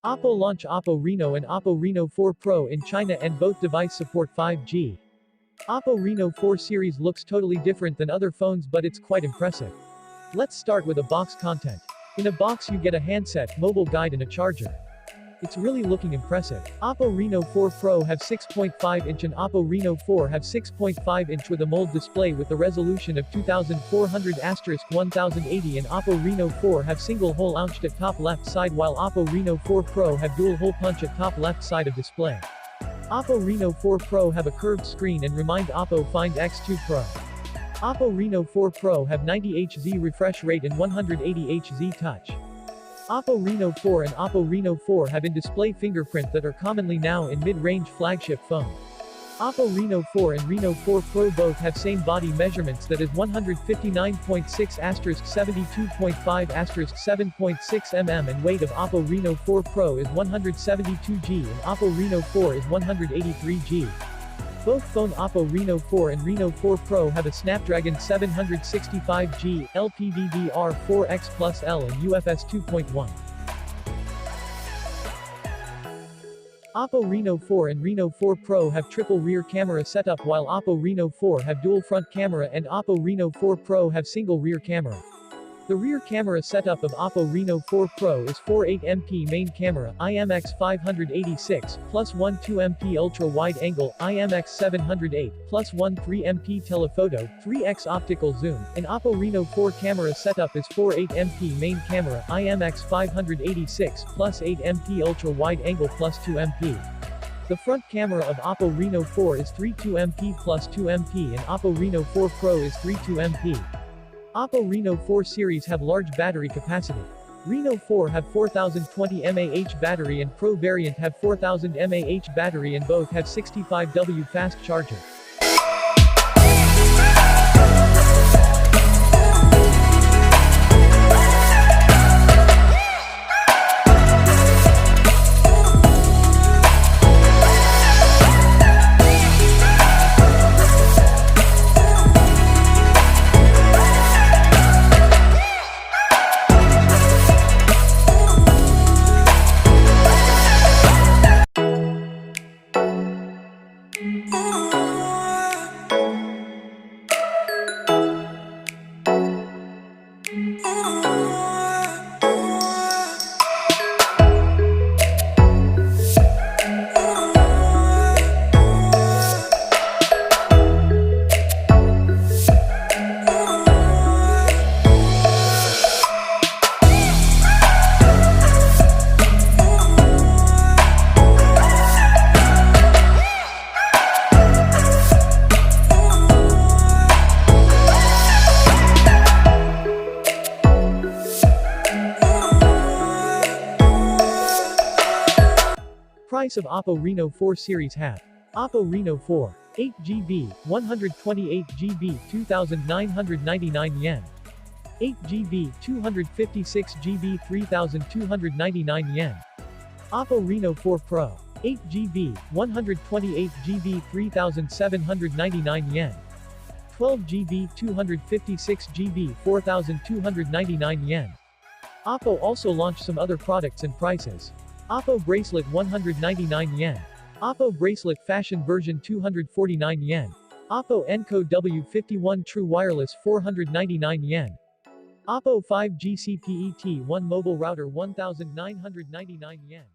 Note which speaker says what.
Speaker 1: Oppo launch Oppo Reno and Oppo Reno 4 Pro in China, and both device support 5G. Oppo Reno 4 series looks totally different than other phones, but it's quite impressive. Let's start with a box content. In a box you get a handset, mobile guide and a charger. It's really looking impressive. Oppo Reno 4 Pro have 6.5-inch and Oppo Reno 4 have 6.5-inch with AMOLED display with the resolution of 2400*1080, and Oppo Reno 4 have single hole launched at top left side, while Oppo Reno 4 Pro have dual hole punch at top left side of display. Oppo Reno 4 Pro have a curved screen and remind Oppo Find X2 Pro. Oppo Reno 4 Pro have 90Hz refresh rate and 180Hz touch. Oppo Reno 4 and Oppo Reno 4 have in-display fingerprint that are commonly now in mid-range flagship phone. Oppo Reno 4 and Reno 4 Pro both have same body measurements, that is 159.6*72.5*7.6 mm, and weight of Oppo Reno 4 Pro is 172 g and Oppo Reno 4 is 183 g. Both phone Oppo Reno 4 and Reno 4 Pro have a Snapdragon 765G, LPDDR4x plus L and UFS 2.1. Oppo Reno 4 and Reno 4 Pro have triple rear camera setup, while Oppo Reno 4 have dual front camera and Oppo Reno 4 Pro have single rear camera. The rear camera setup of Oppo Reno 4 Pro is 48MP main camera, IMX586, plus 12MP ultra-wide angle, IMX708, plus 13MP telephoto, 3x optical zoom, and Oppo Reno 4 camera setup is 48MP main camera, IMX586, plus 8MP ultra-wide angle plus 2MP. The front camera of Oppo Reno 4 is 32MP plus 2MP and Oppo Reno 4 Pro is 32MP. Oppo Reno 4 series have large battery capacity. Reno 4 have 4020 mAh battery and Pro variant have 4000 mAh battery, and both have 65W fast charger. Price of Oppo Reno 4 series have: Oppo Reno 4, 8GB, 128GB, 2,999 yen. 8GB, 256GB, 3,299 yen. Oppo Reno 4 Pro, 8GB, 128GB, 3,799 yen. 12GB, 256GB, 4,299 yen. Oppo also launched some other products and prices. Oppo bracelet 199 yen. Oppo bracelet fashion version 249 yen. Oppo Enco W51 True Wireless 499 yen. Oppo 5G CPET 1 mobile router 1999 yen.